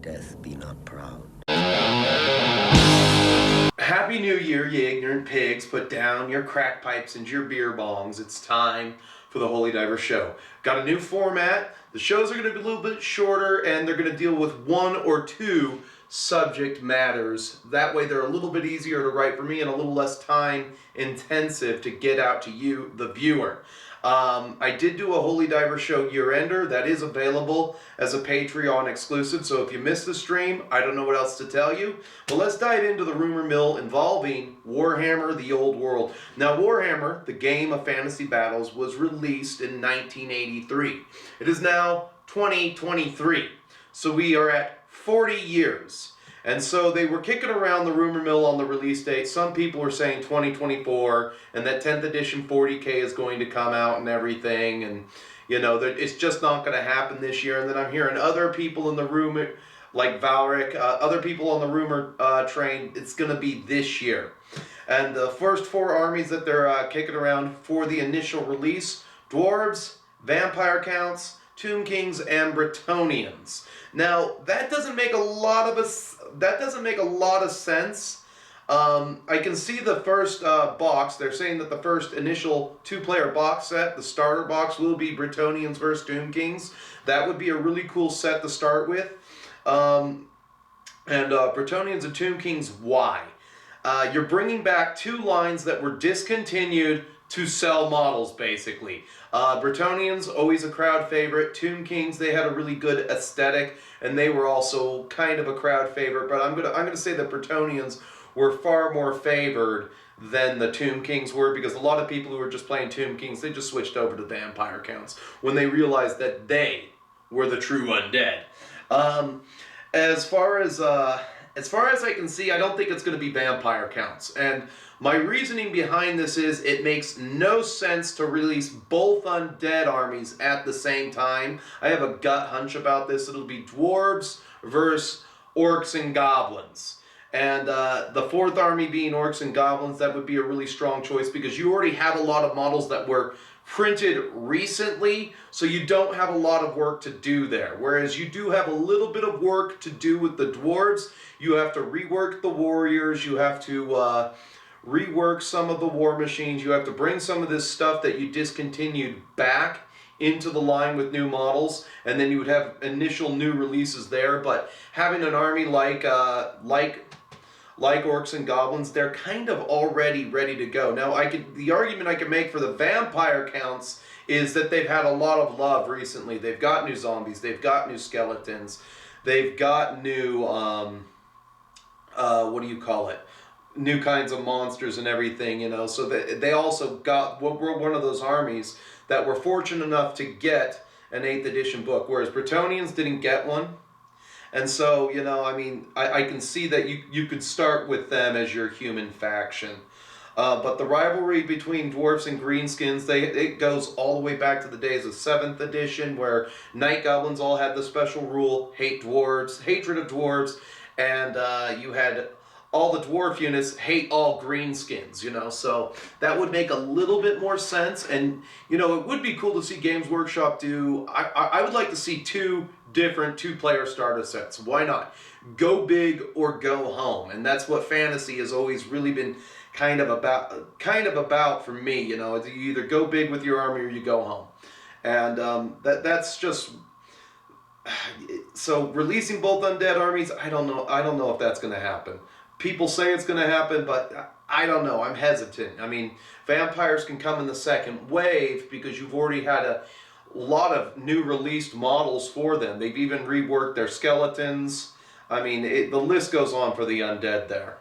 Death be not proud. Happy New Year, you ignorant pigs. Put down your crack pipes and your beer bongs. It's time for the Holy Diver Show. Got a new format. The shows are going to be a little bit shorter, and they're going to deal with one or two subject matters. That way they're a little bit easier to write for me and a little less time intensive to get out to you, the viewer. I did do a Holy Diver Show year-ender. That is available as a Patreon exclusive, so if you missed the stream, I don't know what else to tell you. But let's dive into the rumor mill involving Warhammer the Old World. Now, Warhammer, the game of fantasy battles, was released in 1983. It is now 2023, so we are at 40 years. And so they were kicking around the rumor mill on the release date. Some people were saying 2024, and that 10th edition 40K is going to come out and everything, and you know, it's just not going to happen this year. And then I'm hearing other people in the rumor, like Valric, other people on the rumor train, it's going to be this year. And the first four armies that they're kicking around for the initial release: Dwarves, Vampire Counts, Tomb Kings, and Bretonnians. Now, that doesn't make a lot of sense. I can see the first box. They're saying that the first initial two-player box set, the starter box, will be Bretonnians versus Tomb Kings. That would be a really cool set to start with. Bretonnians and Tomb Kings, why? You're bringing back two lines that were discontinued to sell models, basically. Bretonnians, always a crowd favorite. Tomb Kings, they had a really good aesthetic, and they were also kind of a crowd favorite. But I'm gonna say that Bretonnians were far more favored than the Tomb Kings were, because a lot of people who were just playing Tomb Kings, they just switched over to Vampire Counts when they realized that they were the true undead. As far as I can see, I don't think it's going to be Vampire Counts. And my reasoning behind this is it makes no sense to release both undead armies at the same time. I have a gut hunch about this. It'll be Dwarves versus Orcs and Goblins. And the fourth army being Orcs and Goblins, that would be a really strong choice, because you already have a lot of models that were printed recently, so you don't have a lot of work to do there. Whereas you do have a little bit of work to do with the Dwarves. You have to rework the warriors, you have to rework some of the war machines, you have to bring some of this stuff that you discontinued back into the line with new models, and then you would have initial new releases there. But having an army like Orcs and Goblins, they're kind of already ready to go. Now, the argument I could make for the Vampire Counts is that they've had a lot of love recently. They've got new zombies, they've got new skeletons, they've got new, new kinds of monsters and everything, you know. So they also were one of those armies that were fortunate enough to get an 8th edition book, whereas Bretonnians didn't get one. And so, you know, I mean, I can see that you could start with them as your human faction. But the rivalry between Dwarfs and Greenskins, it goes all the way back to the days of 7th edition, where Night Goblins all had the special rule, hatred of Dwarves, and you had all the Dwarf units hate all Greenskins, you know. So that would make a little bit more sense. And, you know, it would be cool to see Games Workshop do, I would like to see two different two-player starter sets. Why not? Go big or go home. And that's what fantasy has always really been kind of about for me, you know. You either go big with your army or you go home. And that's just... So releasing both undead armies, I don't know if that's going to happen. People say it's going to happen, but I don't know. I'm hesitant. I mean, vampires can come in the second wave because you've already had a lot of new released models for them. They've even reworked their skeletons. I mean, the list goes on for the undead there.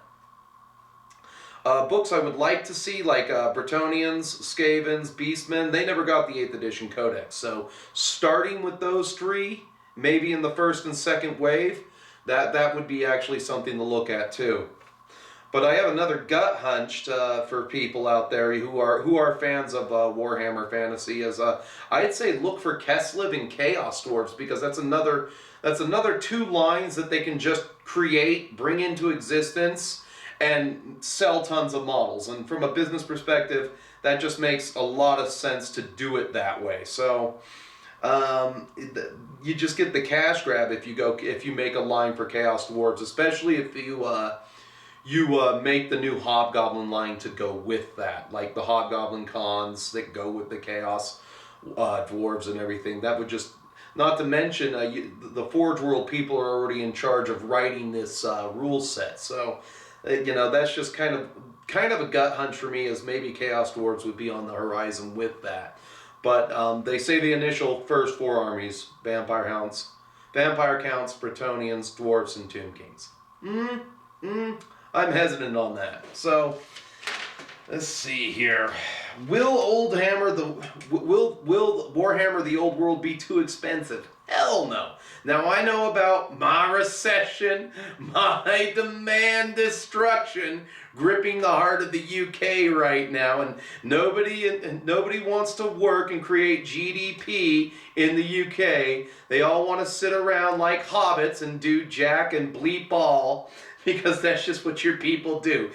Books I would like to see, like Bretonnians, Skavens, Beastmen, they never got the 8th edition codex. So starting with those three, maybe in the first and second wave, that would be actually something to look at too. But I have another gut hunch for people out there who are fans of Warhammer Fantasy. I'd say look for Keslev and Chaos Dwarves, because that's another two lines that they can just create, bring into existence, and sell tons of models. And from a business perspective, that just makes a lot of sense to do it that way. So You just get the cash grab if you make a line for Chaos Dwarves, especially if you make the new Hobgoblin line to go with that, like the Hobgoblin cons that go with the Chaos Dwarves and everything. That would just, not to mention the Forge World people are already in charge of writing this rule set, so that's just kind of a gut hunch for me, as maybe Chaos Dwarves would be on the horizon with that. But they say the initial first 4 armies: Vampire Hounds, Vampire Counts, Bretonnians, Dwarfs, and Tomb Kings. I'm hesitant on that. So let's see here. Will Warhammer the Old World be too expensive? Hell no. Now I know about my recession, my demand destruction gripping the heart of the UK right now, and nobody wants to work and create GDP in the UK. They all want to sit around like hobbits and do jack and bleep all, because that's just what your people do.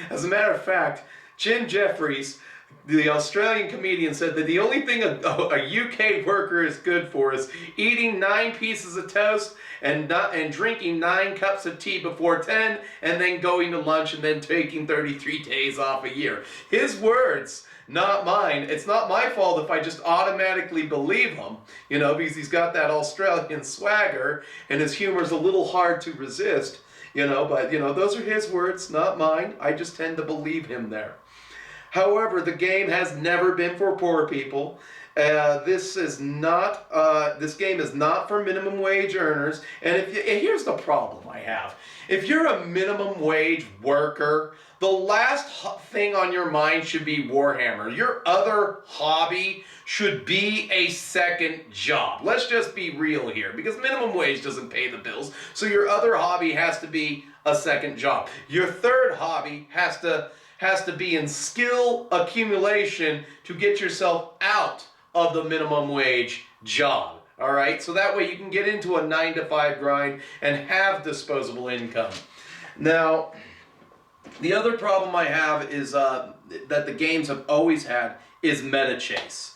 As a matter of fact, Jim Jeffries, the Australian comedian, said that the only thing a UK worker is good for is eating 9 pieces of toast and drinking 9 cups of tea before 10, and then going to lunch, and then taking 33 days off a year. His words, not mine. It's not my fault if I just automatically believe him, because he's got that Australian swagger, and his humor's a little hard to resist, but those are his words, not mine. I just tend to believe him there. However, the game has never been for poor people. This game is not for minimum wage earners. And here's the problem I have. If you're a minimum wage worker, the last thing on your mind should be Warhammer. Your other hobby should be a second job. Let's just be real here, because minimum wage doesn't pay the bills. So your other hobby has to be a second job. Your third hobby has to be in skill accumulation to get yourself out of the minimum wage job. All right, so that way you can get into a 9-to-5 grind and have disposable income. Now, the other problem I have is that the games have always had is meta chase.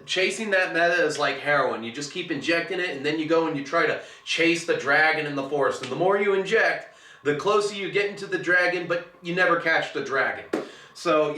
Chasing that meta is like heroin. You just keep injecting it, and then you go and you try to chase the dragon in the forest. And the more you inject, the closer you get into the dragon, but you never catch the dragon. So,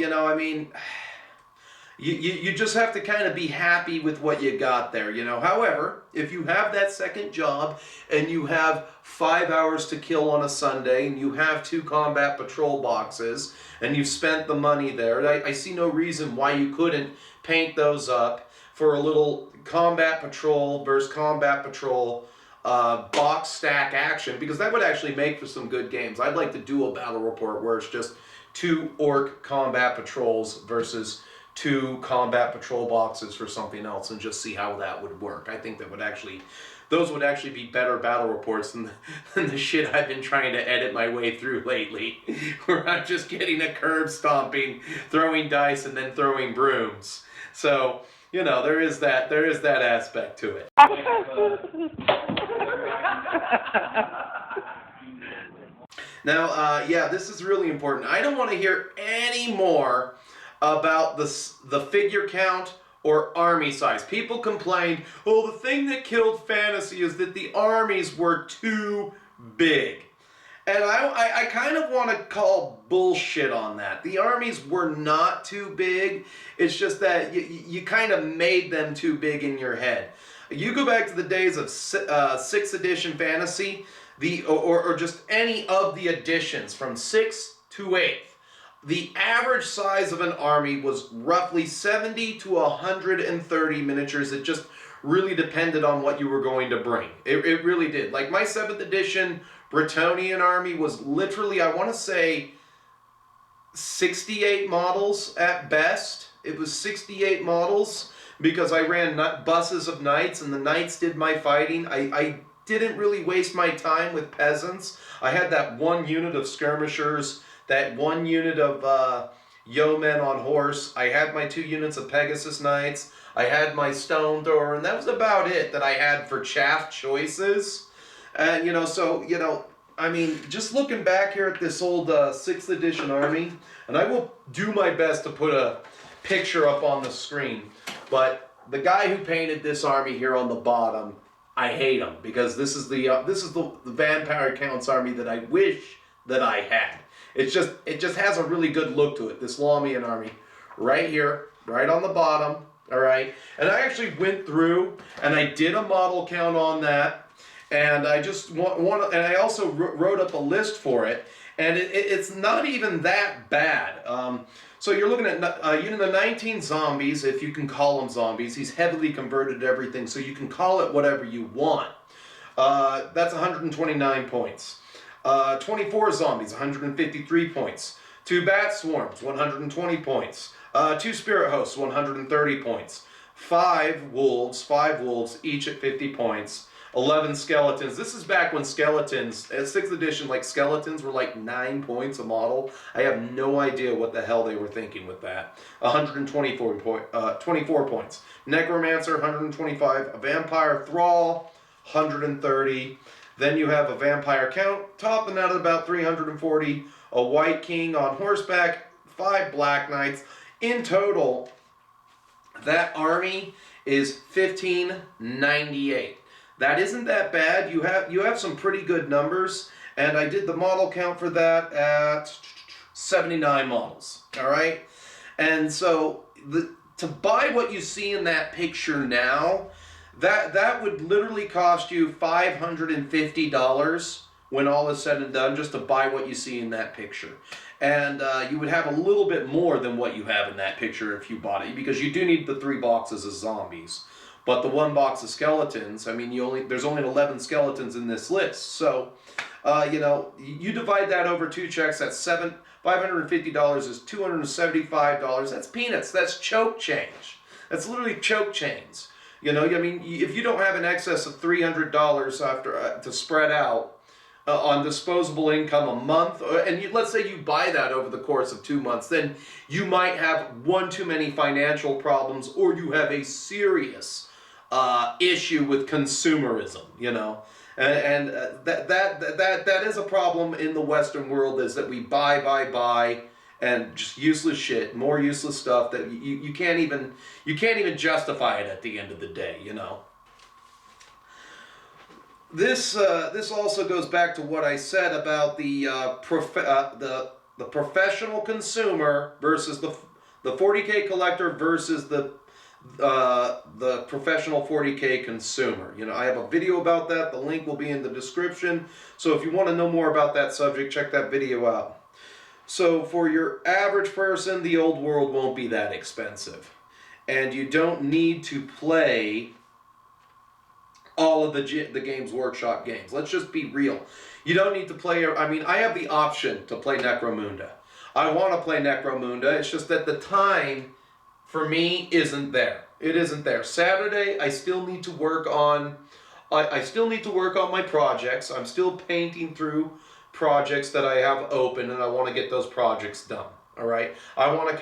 you just have to kind of be happy with what you got there, However, if you have that second job and you have 5 hours to kill on a Sunday and you have 2 combat patrol boxes and you've spent the money there, I see no reason why you couldn't paint those up for a little combat patrol versus combat patrol box stack action, because that would actually make for some good games. I'd like to do a battle report where it's just 2 orc combat patrols versus 2 combat patrol boxes for something else, and just see how that would work. I think those would actually be better battle reports than the shit I've been trying to edit my way through lately, where I'm just getting a curb stomping, throwing dice, and then throwing brooms. So, there is that aspect to it. Now, this is really important. I don't want to hear any more about the figure count or army size. People complained, the thing that killed fantasy is that the armies were too big. And I kind of want to call bullshit on that. The armies were not too big. It's just that you kind of made them too big in your head. You go back to the days of 6th edition fantasy, or just any of the editions from 6th to 8th. The average size of an army was roughly 70 to 130 miniatures. It just really depended on what you were going to bring. It really did. Like my 7th edition Bretonnian army was literally, I want to say, 68 models at best. It was 68 models because I ran buses of knights, and the knights did my fighting. I didn't really waste my time with peasants. I had that 1 unit of skirmishers, that 1 unit of yeomen on horse. I had my 2 units of Pegasus Knights. I had my stone thrower, and that was about it that I had for chaff choices. And, I mean, just looking back here at this old 6th edition army, and I will do my best to put a picture up on the screen, but the guy who painted this army here on the bottom, I hate him because this is the vampire count's army that I wish that I had. It just has a really good look to it. This Lamian army, right here, right on the bottom. All right, and I actually went through and I did a model count on that, and I just and I also wrote up a list for it, and it's not even that bad. So you're looking at unit of 19 zombies, if you can call them zombies. He's heavily converted to everything, so you can call it whatever you want. That's 129 points. 24 zombies, 153 points. 2 bat swarms, 120 points. 2 spirit hosts, 130 points. 5 wolves, each at 50 points. 11 skeletons. This is back when skeletons, at 6th edition, like skeletons were like 9 points a model. I have no idea what the hell they were thinking with that. 24 points. Necromancer, 125. A vampire thrall, 130. Then you have a vampire count, topping out at about 340. A white king on horseback, 5 black knights. In total, that army is 1598. That isn't that bad. You have some pretty good numbers, and I did the model count for that at 79 models. All right, and so to buy what you see in that picture now, that would literally cost you $550 when all is said and done, just to buy what you see in that picture. And you would have a little bit more than what you have in that picture if you bought it, because you do need the 3 boxes of zombies. But the 1 box of skeletons, I mean, there's only 11 skeletons in this list. So, you divide that over 2 checks, that's $550 is $275. That's peanuts. That's choke change. That's literally choke change. I mean, if you don't have an excess of $300 after to spread out on disposable income a month, and let's say you buy that over the course of 2 months, then you might have one too many financial problems, or you have a serious issue with consumerism, and that is a problem in the Western world, is that we buy, and just useless shit, more useless stuff that you can't even justify it at the end of the day, This also goes back to what I said about the professional consumer versus the 40K collector versus the professional 40K consumer. I have a video about that. The link will be in the description. So if you want to know more about that subject, check that video out. So for your average person, the Old World won't be that expensive. And you don't need to play all of the Games Workshop games. Let's just be real. You don't need to play, I mean, I have the option to play Necromunda. I want to play Necromunda. It's just that the time for me isn't there. It isn't there. Saturday, I still need to work on my projects. I'm still painting through projects that I have open, and I want to get those projects done. All right. I want to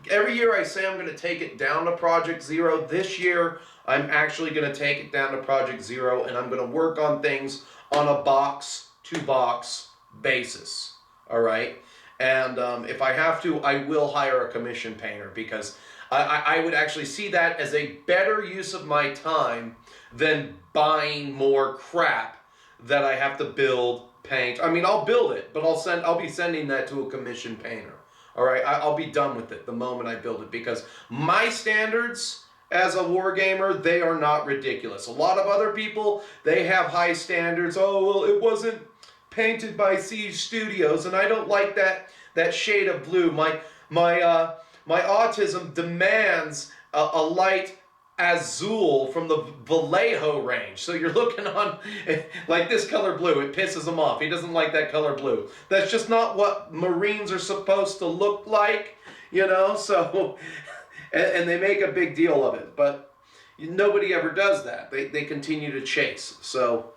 every year I say I'm going to take it down to Project Zero. This year, I'm actually going to take it down to Project Zero, and I'm going to work on things on a box-to-box basis. All right. And if I have to, I will hire a commission painter, because I would actually see that as a better use of my time than buying more crap that I have to build, paint. I mean, I'll build it, but I'll be sending that to a commission painter. All right, I'll be done with it the moment I build it, because my standards as a wargamer, they are not ridiculous. A lot of other people, they have high standards. Oh, well, it wasn't painted by Siege Studios, and I don't like that shade of blue. My autism demands a light azul from the Vallejo range. So you're looking on like this color blue. It pisses him off. He doesn't like that color blue. That's just not what Marines are supposed to look like, so, and they make a big deal of it, but nobody ever does that. They continue to chase. So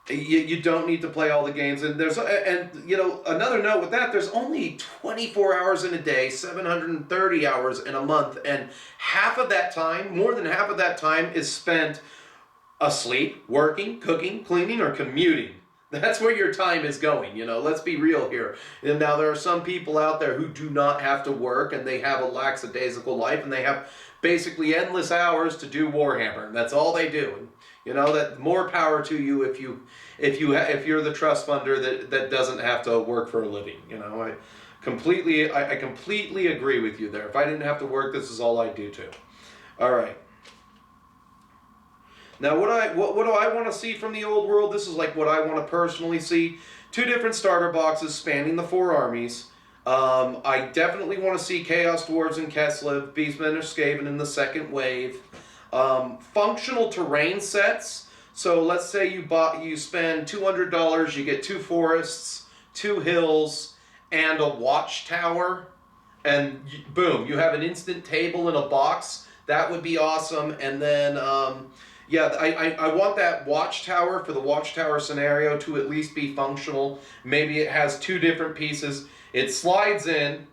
you don't need to play all the games. And another note with that, there's only 24 hours in a day, 730 hours in a month, and half of that time, more than half of that time, is spent asleep, working, cooking, cleaning, or commuting. That's where your time is going, you know, let's be real here. And now there are some people out there who do not have to work and they have a lackadaisical life and they have basically endless hours to do Warhammer. And that's all they do. And, you know, that more power to you if you're the trust funder that doesn't have to work for a living. You know, I completely agree with you there. If I didn't have to work, this is all I'd do too. All right. Now, what do I want to see from the old world? This is like what I want to personally see. 2 different starter boxes spanning the 4 armies. I definitely want to see Chaos Dwarves and Keslev, Beastmen or Skaven in the second wave. Functional terrain sets. So let's say you spend $200, you get 2 forests, 2 hills, and a watchtower, and boom, you have an instant table in a box. That would be awesome. And then yeah, I want that watchtower for the watchtower scenario to at least be functional. Maybe it has 2 different pieces. It slides in,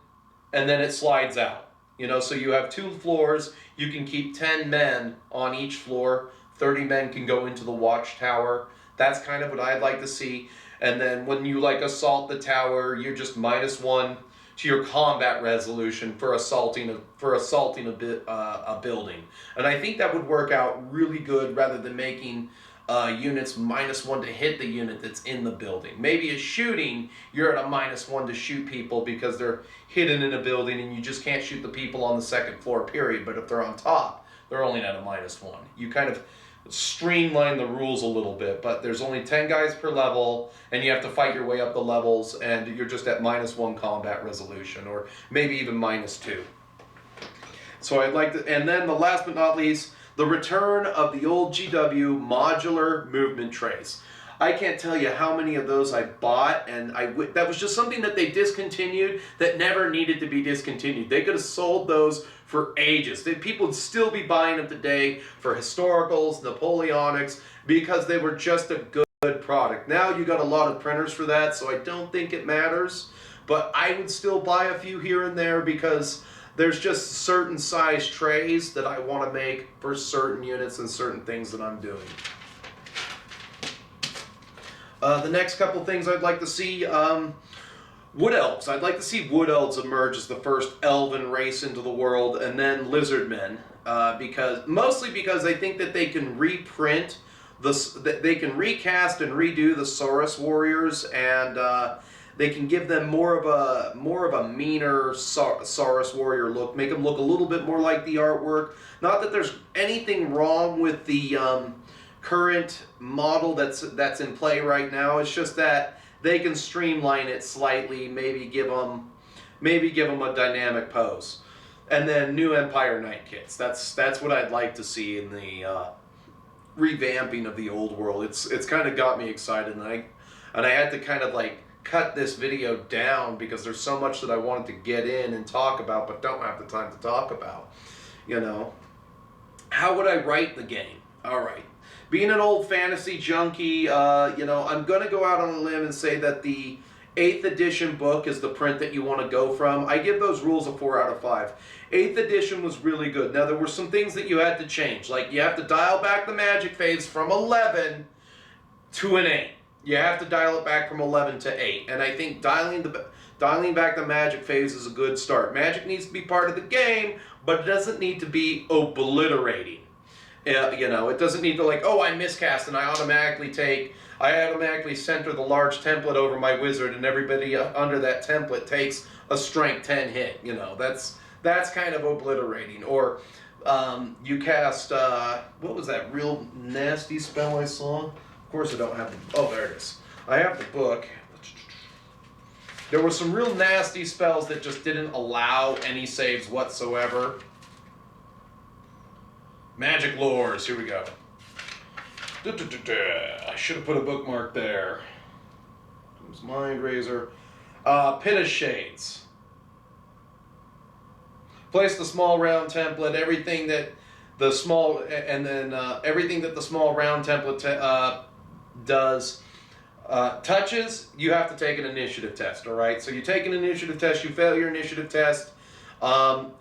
and then it slides out. You know, so you have 2 floors. You can keep 10 men on each floor. 30 men can go into the watchtower. That's kind of what I'd like to see. And then when you like assault the tower, you're just -1 to your combat resolution for assaulting a building. And I think that would work out really good rather than making units -1 to hit the unit that's in the building. Maybe a shooting, you're at a -1 to shoot people because they're hidden in a building and you just can't shoot the people on the 2nd floor, period. But if they're on top, they're only at a -1. You kind of streamline the rules a little bit, but there's only 10 guys per level and you have to fight your way up the levels and you're just at -1 combat resolution, or maybe even -2. So I'd like to, and then the last but not least, the return of the old GW modular movement trays. I can't tell you how many of those I bought, and that was just something that they discontinued that never needed to be discontinued. They could have sold those for ages. People would still be buying them today for historicals, Napoleonics, because they were just a good product. Now you got a lot of printers for that, so I don't think it matters. But I would still buy a few here and there because there's just certain size trays that I want to make for certain units and certain things that I'm doing. The next couple things I'd like to see, Wood Elves. I'd like to see Wood Elves emerge as the first elven race into the world, and then Lizard Men, mostly because I think that they can reprint, they can recast and redo the Saurus warriors, and they can give them more of a meaner Saurus warrior look, make them look a little bit more like the artwork. Not that there's anything wrong with the current model that's in play right now. It's just that they can streamline it slightly, maybe give them a dynamic pose. And then new Empire Knight kits. That's what I'd like to see in the revamping of the old world. It's kind of got me excited, and I had to kind of like cut this video down because there's so much that I wanted to get in and talk about, but don't have the time to talk about. You know, how would I write the game? All right. Being an old fantasy junkie, you know, I'm going to go out on a limb and say that the 8th edition book is the print that you want to go from. I give those rules a 4 out of 5. 8th edition was really good. Now, there were some things that you had to change. Like, you have to dial back the magic phase from 11 to an 8. You have to dial it back from 11 to 8. And I think dialing back the magic phase is a good start. Magic needs to be part of the game, but it doesn't need to be obliterating. You know, it doesn't need to like, oh, I miscast and I automatically center the large template over my wizard and everybody under that template takes a strength 10 hit. You know, that's kind of obliterating. Or you cast, what was that real nasty spell I saw? Of course I don't have the, oh, there it is. I have the book. There were some real nasty spells that just didn't allow any saves whatsoever. Magic Lores, here we go. I should have put a bookmark there. It was Mind Razor. Pit of Shades. Place the small round template, everything that the small, and then everything that the small round template does touches, you have to take an initiative test, all right? So you take an initiative test, you fail your initiative test.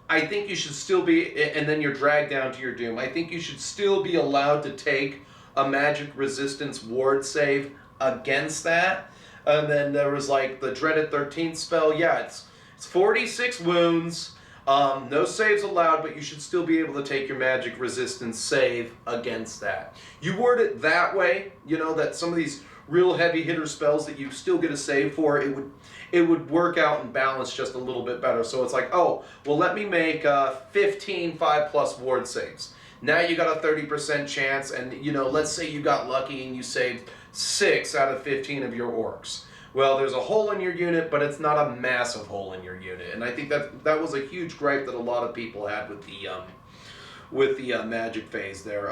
I think you should still be, and then you're dragged down to your doom. I think you should still be allowed to take a magic resistance ward save against that. And then there was like the dreaded 13th spell. Yeah, it's 46 wounds. No saves allowed, but you should still be able to take your magic resistance save against that. You word it that way, you know, that some of these real heavy hitter spells that you still get a save for, it would work out and balance just a little bit better. So it's like, oh, well, let me make 15 5+ ward saves. Now you got a 30% chance, and you know, let's say you got lucky and you saved 6 out of 15 of your orcs. Well, there's a hole in your unit, but it's not a massive hole in your unit, and I think that was a huge gripe that a lot of people had with the magic phase there.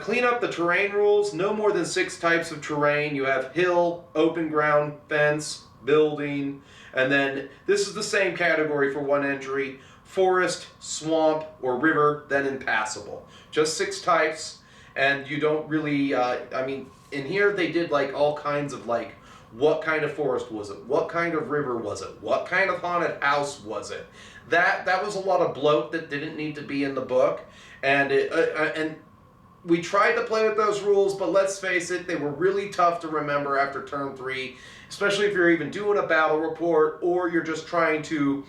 Clean up the terrain rules. No more than 6 types of terrain. You have hill, open ground, fence, building, and then this is the same category for one entry: forest, swamp, or river, then impassable. Just 6 types, and you don't really, I mean, in here they did like all kinds of like, what kind of forest was it? What kind of river was it? What kind of haunted house was it? That was a lot of bloat that didn't need to be in the book, and we tried to play with those rules, but let's face it, they were really tough to remember after turn 3, especially if you're even doing a battle report or you're just trying to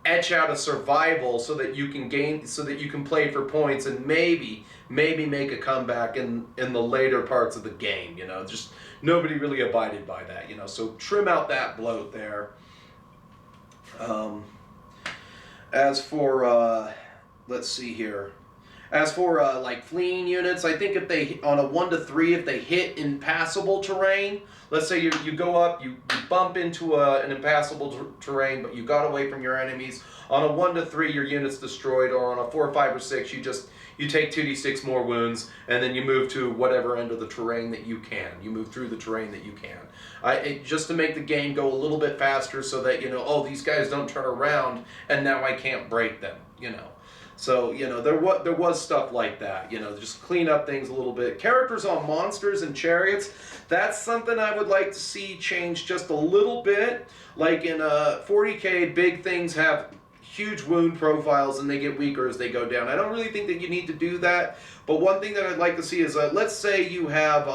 etch out a survival so that you can play for points and maybe make a comeback in the later parts of the game. You know, just nobody really abided by that. You know, so trim out that bloat there. As for let's see here. As for like fleeing units, I think if they, on a 1 to 3, if they hit impassable terrain, let's say you go up, you bump into an impassable terrain, but you got away from your enemies. On a 1 to 3, your unit's destroyed, or on a 4, 5, or 6, you take 2d6 more wounds, and then you move to whatever end of the terrain that you can. You move through the terrain that you can. Just to make the game go a little bit faster, so that, you know, oh, these guys don't turn around, and now I can't break them, you know. So, you know, there was stuff like that, you know, just clean up things a little bit. Characters on monsters and chariots, that's something I would like to see change just a little bit. Like in 40k, big things have huge wound profiles and they get weaker as they go down. I don't really think that you need to do that, but one thing that I'd like to see is, let's say you have,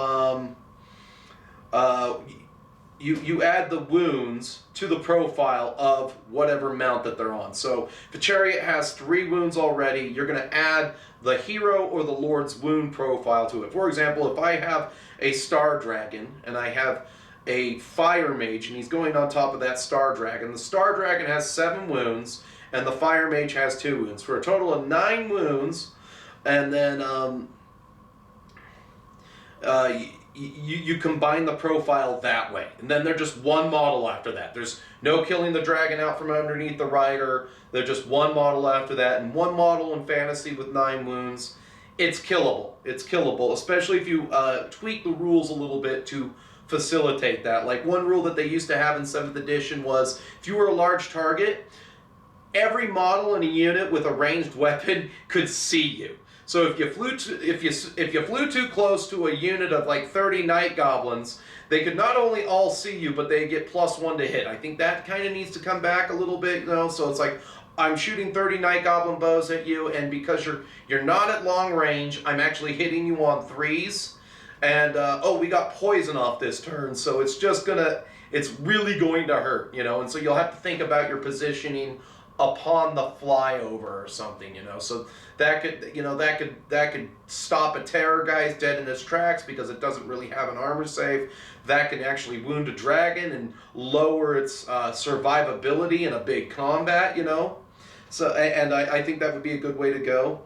you add the wounds to the profile of whatever mount that they're on. So if a chariot has 3 wounds already, you're going to add the hero or the lord's wound profile to it. For example, if I have a star dragon and I have a fire mage and he's going on top of that star dragon, the star dragon has 7 wounds and the fire mage has 2 wounds for a total of 9 wounds. And then you combine the profile that way, and then they're just one model after that. There's no killing the dragon out from underneath the rider. They're just one model after that, and one model in fantasy with 9 wounds. It's killable. It's killable, especially if you tweak the rules a little bit to facilitate that. Like one rule that they used to have in 7th edition was, if you were a large target, every model in a unit with a ranged weapon could see you. So if you flew too close to a unit of like 30 night goblins, they could not only all see you, but they get +1 to hit. I think that kind of needs to come back a little bit, you know. So it's like, I'm shooting 30 night goblin bows at you, and because you're not at long range, I'm actually hitting you on 3s. And oh, we got poison off this turn, so it's really going to hurt, you know. And so you'll have to think about your positioning upon the flyover or something, you know. So that could stop a terror guy's dead in his tracks because it doesn't really have an armor save. That can actually wound a dragon and lower its survivability in a big combat, you know. So, and I think that would be a good way to go.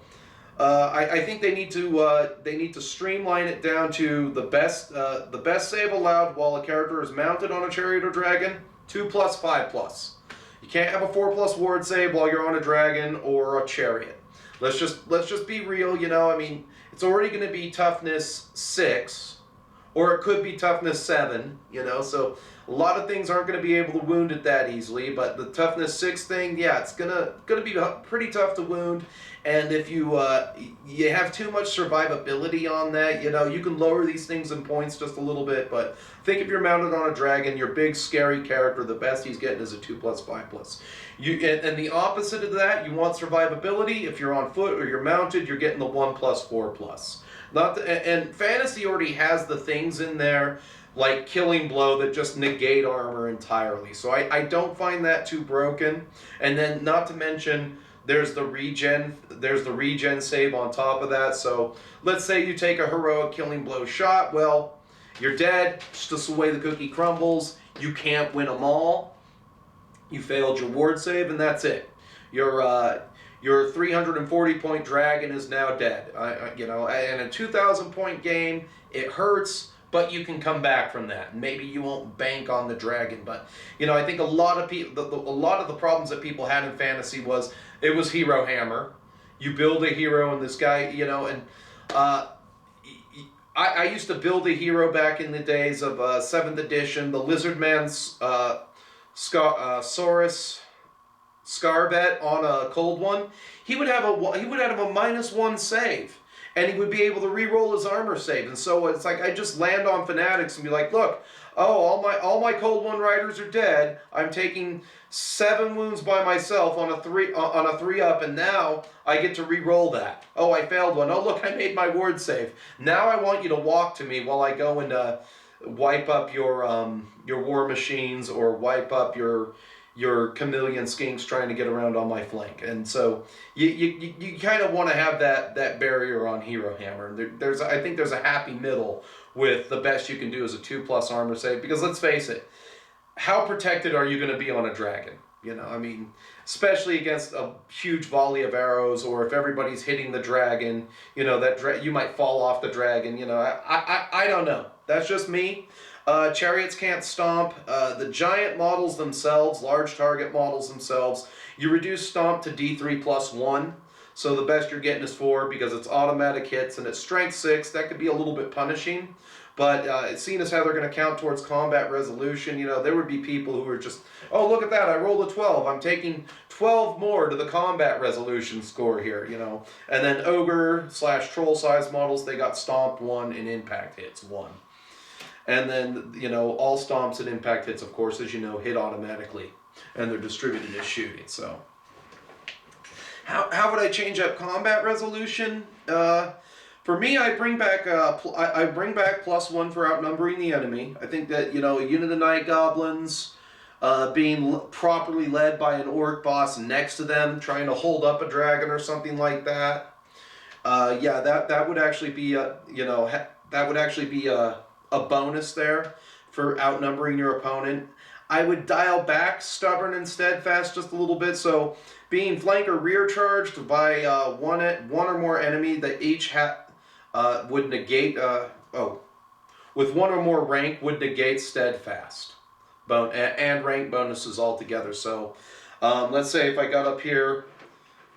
I think they need to streamline it down to the best save allowed while a character is mounted on a chariot or dragon, 2+, 5+. You can't have a 4+ ward save while you're on a dragon or a chariot. Let's just be real, you know. I mean, it's already going to be toughness 6, or it could be toughness 7, you know. So a lot of things aren't going to be able to wound it that easily. But the toughness 6 thing, yeah, it's gonna be pretty tough to wound. And if you have too much survivability on that, you know, you can lower these things in points just a little bit. But think if you're mounted on a dragon, your big scary character, the best he's getting is a 2+, 5+. And the opposite of that, you want survivability. If you're on foot or you're mounted, you're getting the 1+, 4+. And Fantasy already has the things in there like Killing Blow that just negate armor entirely. So I don't find that too broken. And then not to mention there's the regen save on top of that. So let's say you take a heroic Killing Blow shot, well, you're dead, it's just the way the cookie crumbles. You can't win them all. You failed your ward save, and that's it. Your 340 point dragon is now dead. In a 2,000 point game, it hurts, but you can come back from that. Maybe you won't bank on the dragon, but I think a lot of the problems that people had in Fantasy was it was hero hammer. You build a hero, and this guy, I used to build a hero back in the days of 7th edition. The Lizardman's Saurus Scarvet on a cold one. He would have a -1 save, and he would be able to re-roll his armor save. And so it's like I just land on Fanatics and be like, look, all my cold one riders are dead. I'm taking 7 wounds by myself on a 3-up, and now I get to re-roll that. Oh, I failed one. Oh, look, I made my ward save. Now I want you to walk to me while I go and wipe up your war machines or wipe up your chameleon skinks trying to get around on my flank. And so you kind of want to have that barrier on Hero Hammer. I think there's a happy middle with the best you can do as a 2+ armor save, because let's face it, how protected are you going to be on a dragon? Especially against a huge volley of arrows, or if everybody's hitting the dragon, you might fall off the dragon. I don't know. That's just me. Chariots can't stomp. The giant models themselves, large target models themselves, you reduce stomp to D3+1. So the best you're getting is 4 because it's automatic hits and it's strength 6. That could be a little bit punishing. But seeing as how they're going to count towards combat resolution, there would be people who are just, oh, look at that, I rolled a 12. I'm taking 12 more to the combat resolution score here, And then ogre/troll size models, they got stomp 1 and impact hits 1. And then, all stomps and impact hits, of course, as you know, hit automatically. And they're distributed as shooting, so. How would I change up combat resolution? For me, I bring back +1 for outnumbering the enemy. I think that, a unit of night goblins being properly led by an orc boss next to them, trying to hold up a dragon or something like that. That would actually be a bonus there for outnumbering your opponent. I would dial back Stubborn and Steadfast just a little bit, so being flank or rear charged by one or more enemy that each would negate, with 1 or more rank would negate Steadfast and rank bonuses altogether. So let's say if I got up here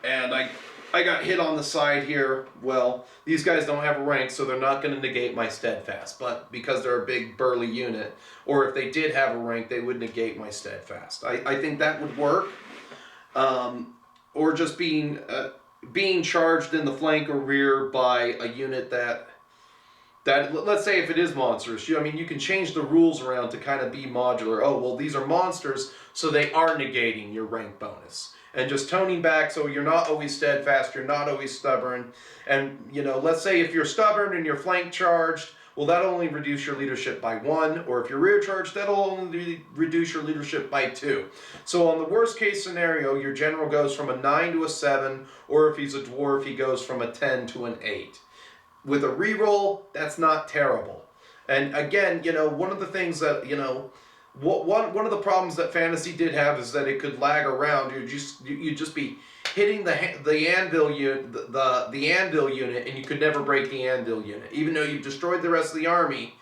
and I got hit on the side here, well, these guys don't have a rank, so they're not going to negate my Steadfast. But because they're a big burly unit, or if they did have a rank, they would negate my Steadfast. I think that would work. Or just being charged in the flank or rear by a unit that let's say if it is monsters, you can change the rules around to kind of be modular. Oh, well, these are monsters, so they are negating your rank bonus. And just toning back so you're not always Steadfast, you're not always Stubborn. And, let's say if you're Stubborn and you're flank charged, well, that'll only reduce your leadership by 1. Or if you're rear charged, that'll only reduce your leadership by 2. So on the worst case scenario, your general goes from a 9 to a 7, or if he's a dwarf, he goes from a 10 to an 8. With a reroll, that's not terrible. And again, one of the things that, one of the problems that Fantasy did have is that it could lag around. You'd just be hitting the anvil unit, the anvil unit, and you could never break the anvil unit, even though you've destroyed the rest of the army.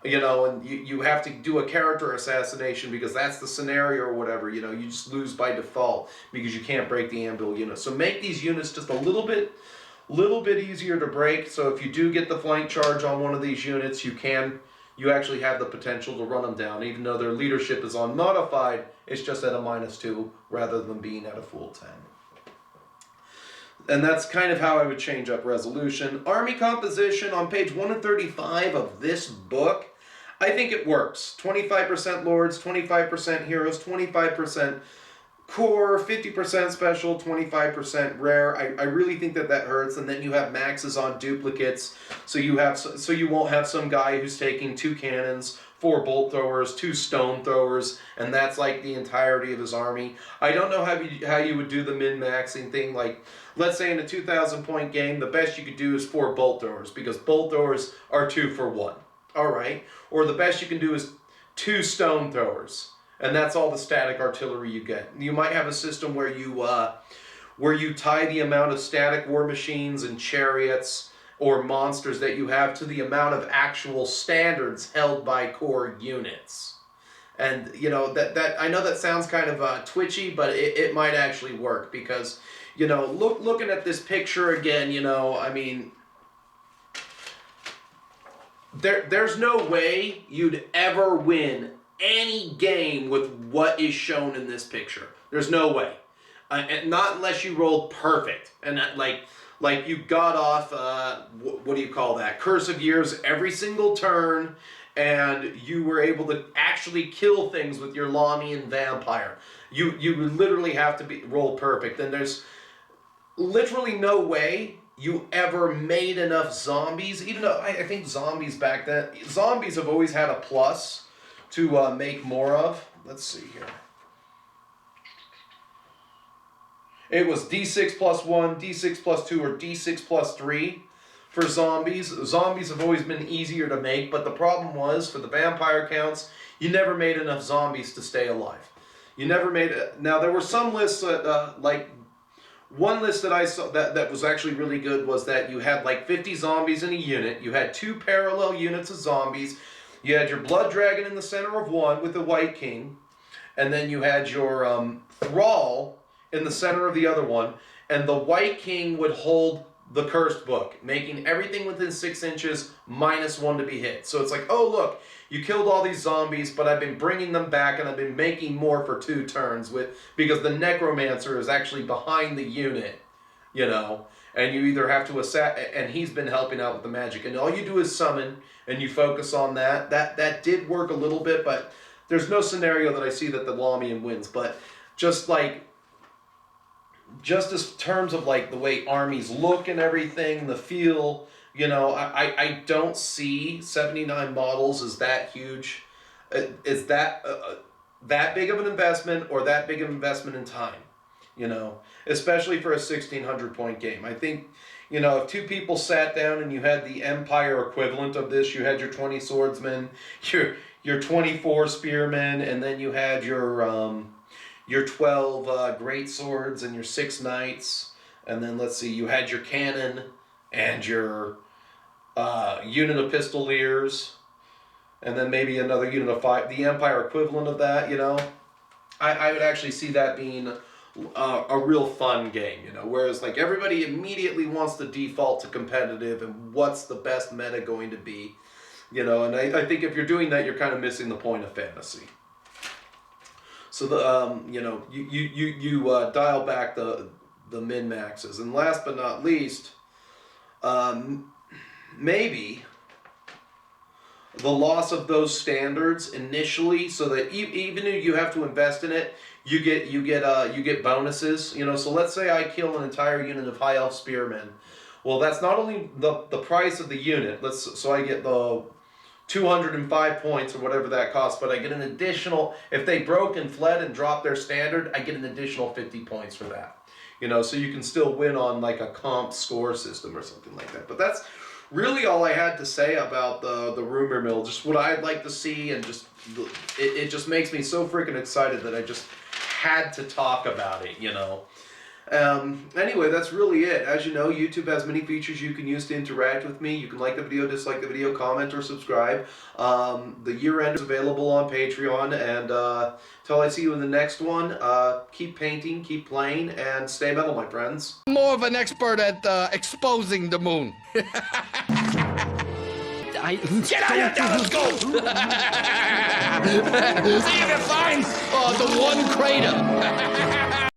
And you have to do a character assassination because that's the scenario or whatever. You just lose by default because you can't break the anvil unit. So make these units just a little bit easier to break. So if you do get the flank charge on one of these units, you actually have the potential to run them down, even though their leadership is unmodified. It's just at a -2 rather than being at a full 10. And that's kind of how I would change up resolution. Army composition on page 135 of this book, I think it works. 25% lords, 25% heroes, 25% core, 50% special, 25% rare. I really think that hurts. And then you have maxes on duplicates, so you won't have some guy who's taking 2 cannons, 4 bolt throwers, 2 stone throwers, and that's like the entirety of his army. I don't know how you would do the min-maxing thing. Like, let's say in a 2,000 point game, the best you could do is 4 bolt throwers, because bolt throwers are 2 for 1. Alright? Or the best you can do is 2 stone throwers, and that's all the static artillery you get. You might have a system where you tie the amount of static war machines and chariots or monsters that you have to the amount of actual standards held by core units. And, you know, that I know that sounds kind of twitchy, but it might actually work, because, you know, looking at this picture again, you know, I mean, there's no way you'd ever win any game with what is shown in this picture. There's no way. And not unless you rolled perfect. And that, like you got off, what do you call that? Curse of Years every single turn, and you were able to actually kill things with your Lami and Vampire. You would literally have to roll perfect. And there's literally no way you ever made enough zombies, even though I think zombies back then, zombies have always had a plus to make more of. Let's see here. It was D6 plus 1, D6 plus 2, or D6 plus 3 for zombies. Zombies have always been easier to make, but the problem was, for the vampire counts, you never made enough zombies to stay alive. You never made it. Now, there were some lists that, like, one list that I saw that was actually really good was that you had like 50 zombies in a unit. You had 2 parallel units of zombies. You had your blood dragon in the center of one with the White King. And then you had your thrall in the center of the other one. And the White King would hold the cursed book, making everything within 6 inches -1 to be hit. So it's like, oh look, you killed all these zombies, but I've been bringing them back, and I've been making more for 2 turns because the necromancer is actually behind the unit, you know, and you either have to and he's been helping out with the magic, and all you do is summon, and you focus on that. That did work a little bit, but there's no scenario that I see that the Lamian wins. But just as terms of like the way armies look and everything, the feel, you know, I don't see 79 models as that huge. Is that big of an investment, or that big of an investment in time, you know, especially for a 1,600 point game. I think, you know, if 2 people sat down and you had the Empire equivalent of this, you had your 20 swordsmen, your 24 spearmen, and then you had your 12 great swords and your 6 knights, and then let's see, you had your cannon and your unit of pistoliers, and then maybe another unit of 5, the Empire equivalent of that, you know. I would actually see that being a real fun game, you know, whereas like everybody immediately wants to default to competitive and what's the best meta going to be, you know, and I think if you're doing that, you're kind of missing the point of fantasy. So you know, you dial back the min maxes, and last but not least, maybe the loss of those standards initially, so that even if you have to invest in it, you get bonuses. You know, so let's say I kill an entire unit of high elf spearmen. Well, that's not only the price of the unit. So I get the 205 points or whatever that costs, but I get an additional, if they broke and fled and dropped their standard, I get an additional 50 points for that. You know, so you can still win on like a comp score system or something like that. But that's really all I had to say about the rumor mill. Just what I'd like to see, and just it just makes me so freaking excited that I just had to talk about it, you know. Anyway, that's really it. As you know, YouTube has many features you can use to interact with me. You can like the video, dislike the video, comment, or subscribe. The year-end is available on Patreon, and till I see you in the next one, keep painting, keep playing, and stay metal, my friends. More of an expert at exposing the moon. Get out of here, let's go! See if you find the one crater.